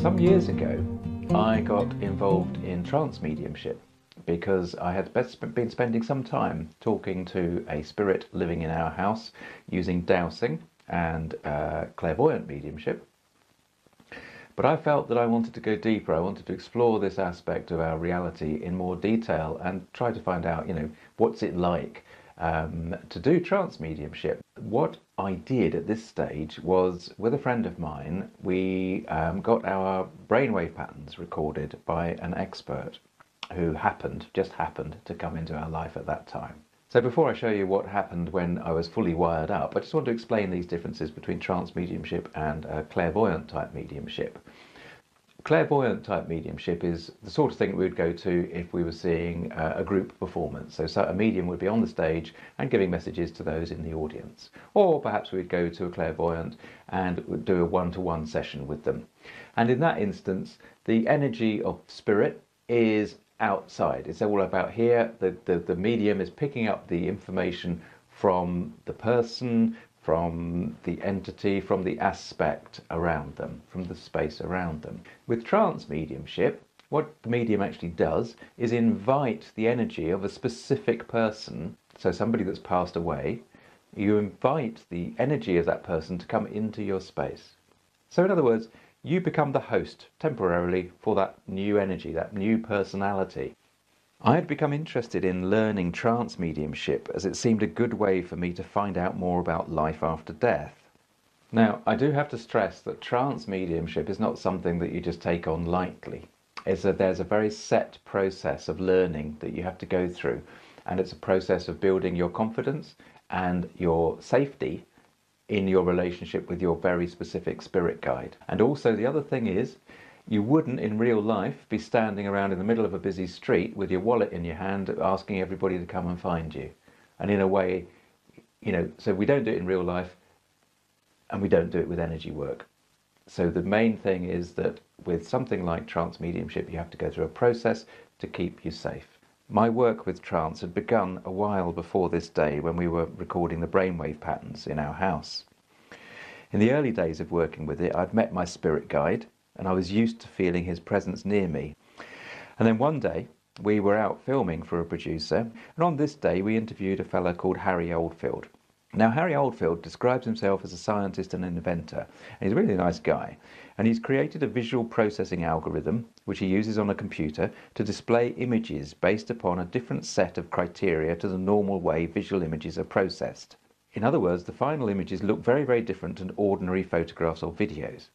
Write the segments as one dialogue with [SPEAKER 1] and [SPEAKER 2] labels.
[SPEAKER 1] Some years ago, I got involved in trance mediumship because I had been spending some time talking to a spirit living in our house using dowsing and clairvoyant mediumship. But I felt that I wanted to go deeper. I wanted to explore this aspect of our reality in more detail and try to find out, what's it like to do trance mediumship. What I did at this stage was, with a friend of mine, we got our brainwave patterns recorded by an expert who just happened to come into our life at that time. So before I show you what happened when I was fully wired up, I just want to explain these differences between trance mediumship and clairvoyant type mediumship. Clairvoyant type mediumship is the sort of thing we would go to if we were seeing a group performance. So a medium would be on the stage and giving messages to those in the audience. Or perhaps we'd go to a clairvoyant and would do a one-to-one session with them. And in that instance, the energy of spirit is outside. It's all about here. The medium is picking up the information from the person, from the entity, from the aspect around them, from the space around them. With trance mediumship, what the medium actually does is invite the energy of a specific person, so somebody that's passed away. You invite the energy of that person to come into your space. So in other words, you become the host temporarily for that new energy, that new personality. I had become interested in learning trance mediumship as it seemed a good way for me to find out more about life after death. Now, I do have to stress that trance mediumship is not something that you just take on lightly. There's a very set process of learning that you have to go through, and it's a process of building your confidence and your safety in your relationship with your very specific spirit guide. And also the other thing is, you wouldn't in real life be standing around in the middle of a busy street with your wallet in your hand asking everybody to come and find you. And in a way, so we don't do it in real life and we don't do it with energy work. So the main thing is that with something like trance mediumship, you have to go through a process to keep you safe. My work with trance had begun a while before this day when we were recording the brainwave patterns in our house. In the early days of working with it, I'd met my spirit guide, and I was used to feeling his presence near me. And then one day, we were out filming for a producer, and on this day we interviewed a fellow called Harry Oldfield. Now, Harry Oldfield describes himself as a scientist and an inventor, and he's a really nice guy. And he's created a visual processing algorithm, which he uses on a computer to display images based upon a different set of criteria to the normal way visual images are processed. In other words, the final images look very, very different than ordinary photographs or videos.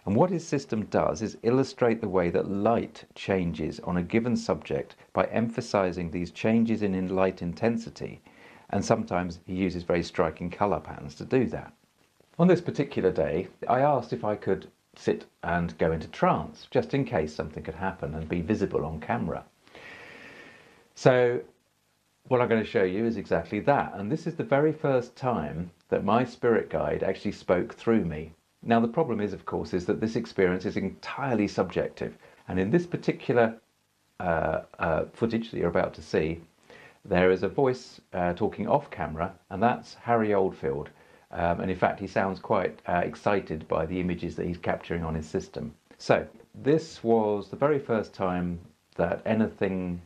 [SPEAKER 1] And what his system does is illustrate the way that light changes on a given subject by emphasizing these changes in light intensity, and sometimes he uses very striking color patterns to do that. On this particular day, I asked if I could sit and go into trance, just in case something could happen and be visible on camera. So what I'm going to show you is exactly that, and this is the very first time that my spirit guide actually spoke through me. Now the problem is, of course, is that this experience is entirely subjective, and in this particular footage that you're about to see, there is a voice talking off camera, and that's Harry Oldfield, and in fact he sounds quite excited by the images that he's capturing on his system. So this was the very first time that anything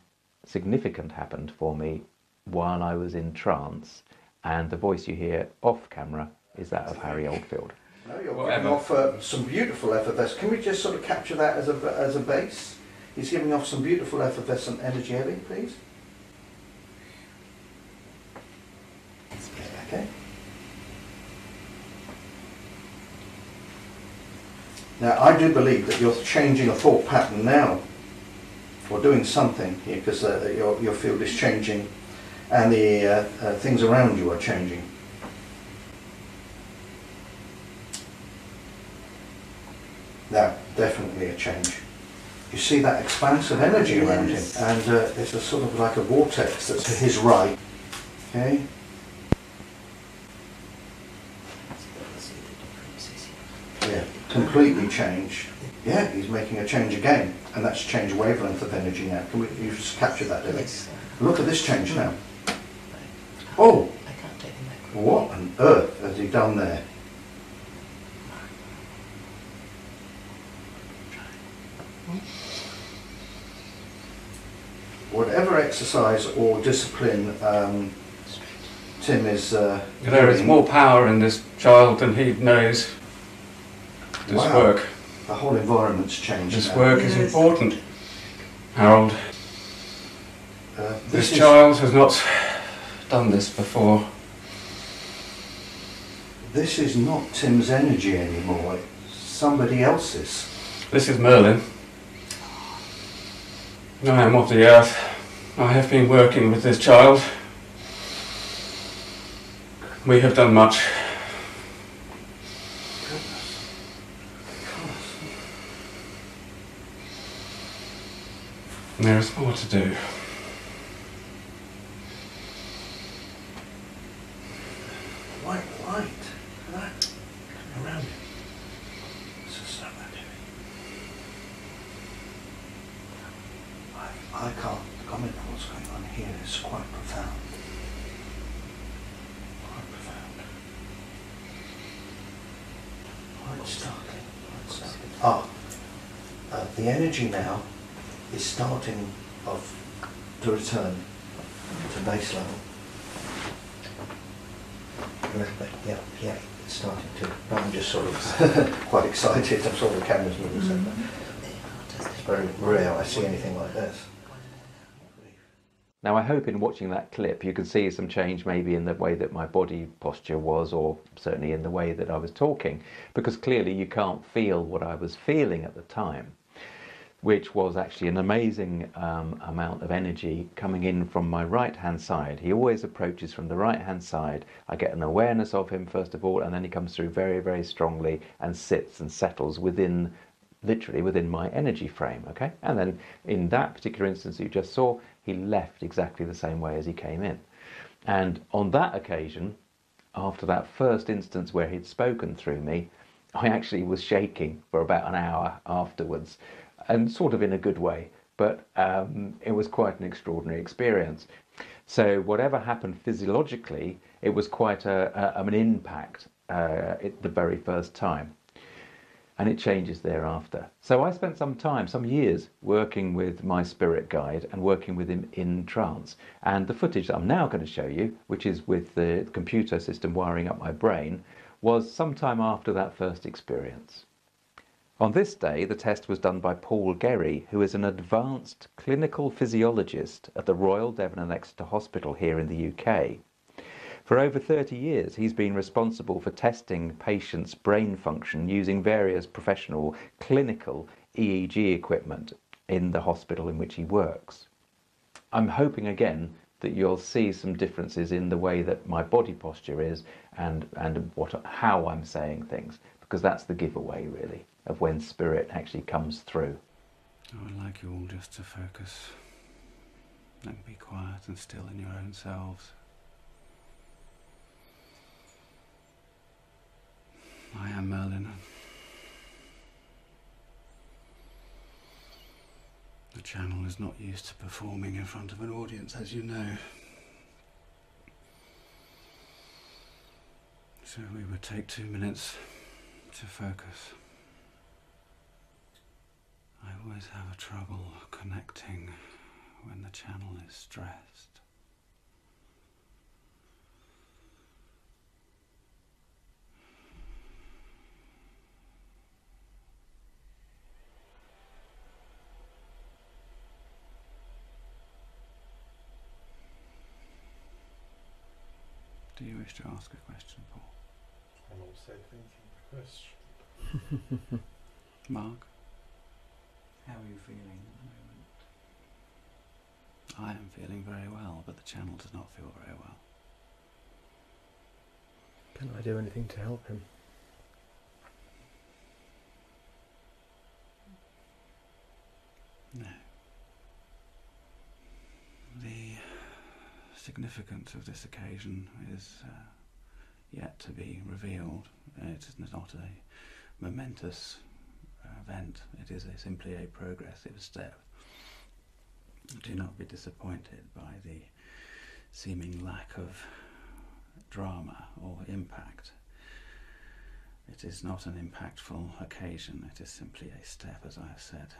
[SPEAKER 1] significant happened for me while I was in trance, and the voice you hear off camera is that of Harry Oldfield.
[SPEAKER 2] No, you're giving off some beautiful effervescence. Can we just sort of capture that as a base? He's giving off some beautiful effervescent energy, Ellie, please. Okay. Now, I do believe that you're changing a thought pattern now, or doing something here, because your field is changing, and the things around you are changing. Now, definitely a change. You see that expansive energy around him, and it's a sort of like a vortex that's to his right. Okay. Yeah, completely changed. Yeah, he's making a change again, and that's change wavelength of energy now. Can we? You just capture that, Lily? Yes. Look at this change now. Oh, what on earth has he done there? whatever exercise or discipline Tim is
[SPEAKER 3] There is
[SPEAKER 2] doing,
[SPEAKER 3] more power in this child than he knows. This
[SPEAKER 2] wow,
[SPEAKER 3] work.
[SPEAKER 2] the whole environment's changed.
[SPEAKER 3] This
[SPEAKER 2] now.
[SPEAKER 3] work is important, Harold.
[SPEAKER 2] This
[SPEAKER 3] This
[SPEAKER 2] is-
[SPEAKER 3] child has not done this before.
[SPEAKER 2] This is not Tim's energy anymore, it's somebody else's.
[SPEAKER 3] This is Merlin. I am of the earth. I have been working with this child. We have done much. There is more to do.
[SPEAKER 2] White light, look at that, coming around him. This is so heavy. I can't comment on what's going on here, it's quite profound. Quite profound. Light starting, light starting. The energy now is starting to return to base level. Yeah, it's starting to. But I'm just sort of quite excited. I'm sort of the camera's moving so fast. It's very rare I see anything like this.
[SPEAKER 1] Now I hope in watching that clip you can see some change maybe in the way that my body posture was, or certainly in the way that I was talking, because clearly you can't feel what I was feeling at the time, which was actually an amazing amount of energy coming in from my right hand side. He always approaches from the right hand side. I get an awareness of him first of all, and then he comes through very, very strongly and sits and settles within, literally within my energy frame, okay? And then in that particular instance you just saw, he left exactly the same way as he came in. And on that occasion, after that first instance where he'd spoken through me, I actually was shaking for about an hour afterwards, and sort of in a good way, but it was quite an extraordinary experience. So whatever happened physiologically, it was quite an impact at the very first time, and it changes thereafter. So I spent some time, some years, working with my spirit guide and working with him in trance. And the footage that I'm now going to show you, which is with the computer system wiring up my brain, was sometime after that first experience. On this day, the test was done by Paul Gerry, who is an advanced clinical physiologist at the Royal Devon and Exeter Hospital here in the UK. For over 30 years, he's been responsible for testing patients' brain function using various professional clinical EEG equipment in the hospital in which he works. I'm hoping again that you'll see some differences in the way that my body posture is and how I'm saying things, because that's the giveaway really of when spirit actually comes through.
[SPEAKER 3] I would like you all just to focus and be quiet and still in your own selves. I am Merlin. The channel is not used to performing in front of an audience, as you know. So we would take 2 minutes to focus. I always have a trouble connecting when the channel is stressed. Do you wish to ask a question, Paul?
[SPEAKER 4] I'm also thinking the question.
[SPEAKER 3] Mark? How are you feeling at the moment? I am feeling very well, but the channel does not feel very well.
[SPEAKER 4] Can I do anything to help him?
[SPEAKER 3] No. The significance of this occasion is yet to be revealed. It is not a momentous event, it is simply a progressive step. Do not be disappointed by the seeming lack of drama or impact. It is not an impactful occasion, it is simply a step, as I have said.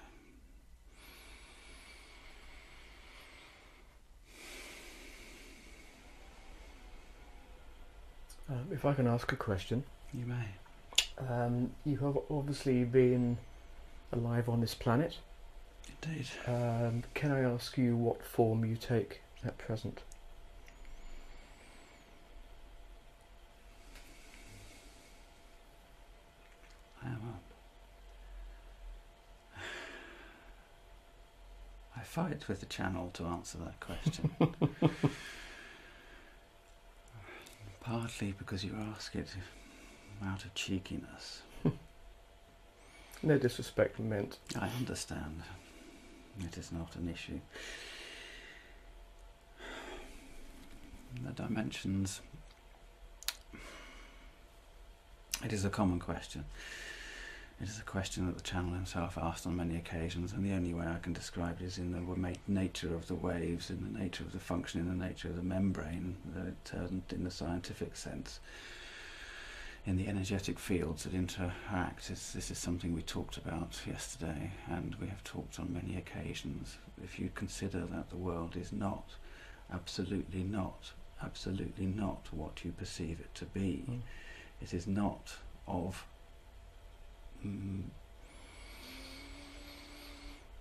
[SPEAKER 4] If I can ask a question.
[SPEAKER 3] You may.
[SPEAKER 4] You have obviously been alive on this planet.
[SPEAKER 3] Indeed.
[SPEAKER 4] Can I ask you what form you take at present?
[SPEAKER 3] I am up. I fight with the channel to answer that question. Partly because you ask it out of cheekiness.
[SPEAKER 4] No disrespect meant.
[SPEAKER 3] I understand. It is not an issue. The dimensions. It is a common question. It is a question that the channel himself asked on many occasions, and the only way I can describe it is in the nature of the waves, in the nature of the function, in the nature of the membrane, in the scientific sense, in the energetic fields that interact. This is something we talked about yesterday, and we have talked on many occasions. If you consider that the world is not, absolutely not what you perceive it to be, it is not of...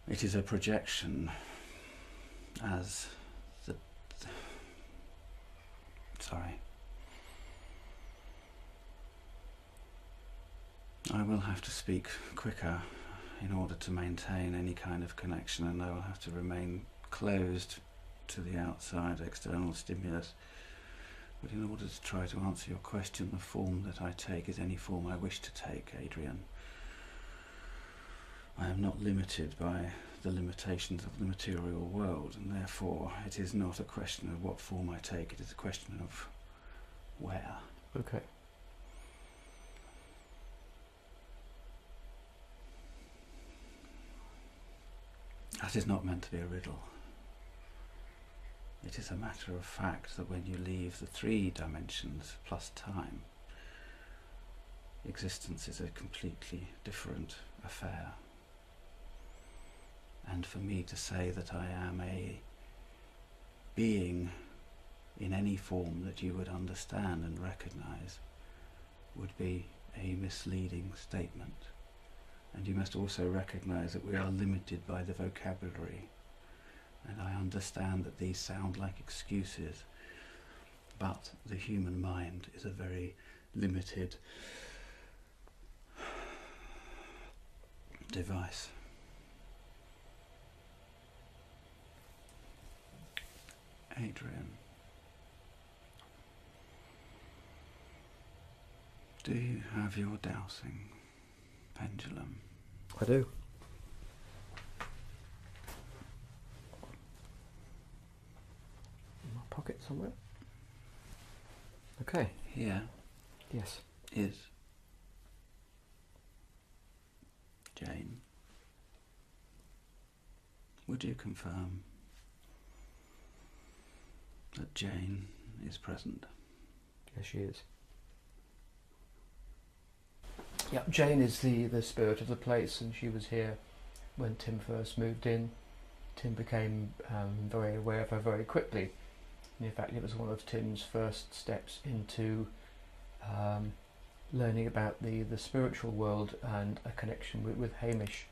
[SPEAKER 3] it is a projection as sorry. I will have to speak quicker in order to maintain any kind of connection, and I will have to remain closed to the outside external stimulus. But in order to try to answer your question, the form that I take is any form I wish to take, Adrian. I am not limited by the limitations of the material world, and therefore it is not a question of what form I take, it is a question of where.
[SPEAKER 4] Okay.
[SPEAKER 3] That is not meant to be a riddle. It is a matter of fact that when you leave the 3 dimensions plus time, existence is a completely different affair. And for me to say that I am a being in any form that you would understand and recognize would be a misleading statement. And you must also recognize that we are limited by the vocabulary. And I understand that these sound like excuses, but the human mind is a very limited device. Adrian, do you have your dowsing pendulum?
[SPEAKER 4] I do. In my pocket somewhere. Okay.
[SPEAKER 3] Here
[SPEAKER 4] Yes.
[SPEAKER 3] is Jane. Would you confirm that Jane is present?
[SPEAKER 4] Yes, she is. Yeah, Jane is the spirit of the place, and she was here when Tim first moved in. Tim became very aware of her very quickly. And in fact, it was one of Tim's first steps into learning about the spiritual world and a connection with Hamish,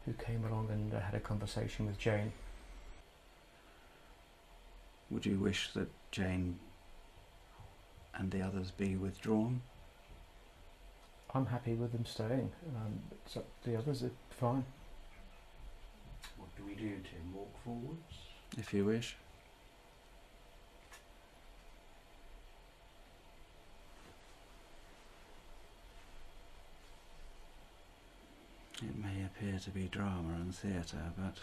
[SPEAKER 4] who came along and had a conversation with Jane.
[SPEAKER 3] Would you wish that Jane and the others be withdrawn?
[SPEAKER 4] I'm happy with them staying. It's up to the others, it's fine.
[SPEAKER 2] What do we do, Tim? Walk forwards?
[SPEAKER 3] If you wish. It may appear to be drama and theatre, but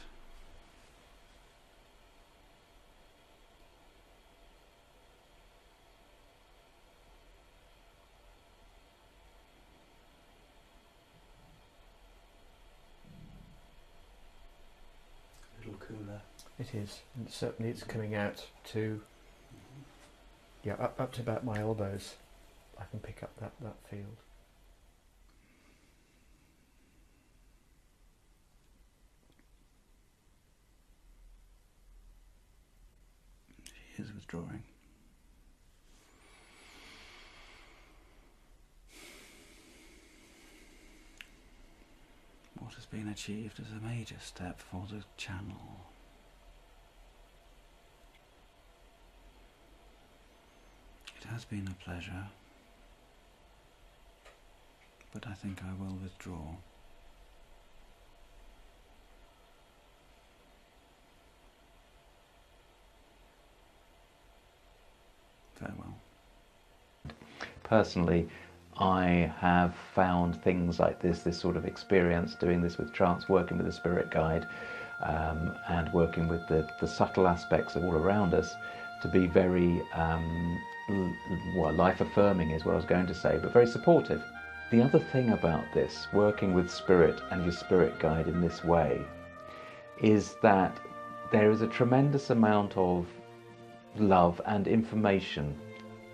[SPEAKER 2] A little cooler.
[SPEAKER 4] It is, and certainly it's coming out to, yeah, up to about my elbows. I can pick up that field.
[SPEAKER 3] she is withdrawing. been achieved as a major step for the channel. It has been a pleasure, but I think I will withdraw. Farewell.
[SPEAKER 1] Personally, I have found things like this sort of experience, doing this with trance, working with a spirit guide, and working with the subtle aspects of all around us, to be very, well, life-affirming is what I was going to say, but very supportive. The other thing about this, working with spirit and your spirit guide in this way, is that there is a tremendous amount of love and information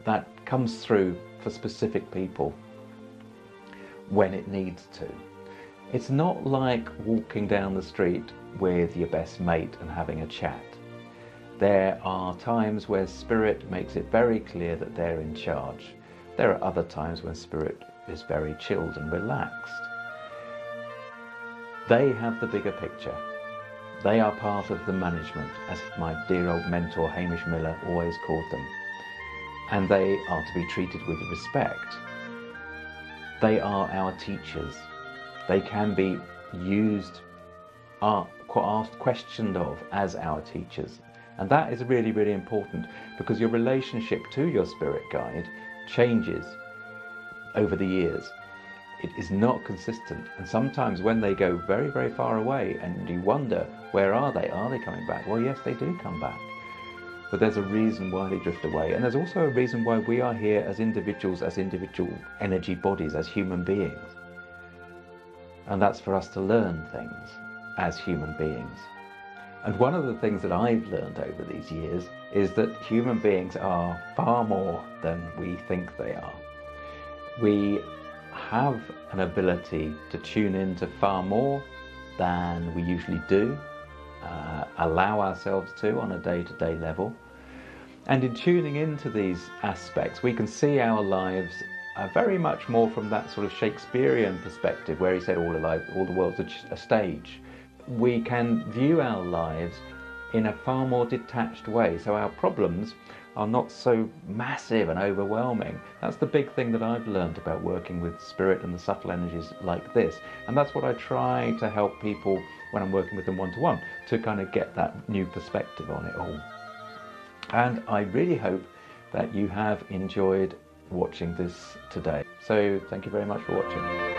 [SPEAKER 1] that comes through for specific people when it needs to. It's not like walking down the street with your best mate and having a chat. There are times where spirit makes it very clear that they're in charge. There are other times when spirit is very chilled and relaxed. They have the bigger picture. They are part of the management, as my dear old mentor Hamish Miller always called them. And they are to be treated with respect. They are our teachers. They can be used, questioned of as our teachers. And that is really, really important, because your relationship to your spirit guide changes over the years. It is not consistent, and sometimes when they go very, very far away and you wonder, where are they? Are they coming back? Well, yes, they do come back. But there's a reason why they drift away, and there's also a reason why we are here as individuals, as individual energy bodies, as human beings. And that's for us to learn things as human beings. And one of the things that I've learned over these years is that human beings are far more than we think they are. We have an ability to tune into far more than we usually do, allow ourselves to on a day-to-day level. And in tuning into these aspects, we can see our lives very much more from that sort of Shakespearean perspective, where he said all the world's a stage. We can view our lives in a far more detached way, so our problems are not so massive and overwhelming. That's the big thing that I've learned about working with spirit and the subtle energies like this, and that's what I try to help people when I'm working with them one-to-one, to kind of get that new perspective on it all. And I really hope that you have enjoyed watching this today. So thank you very much for watching.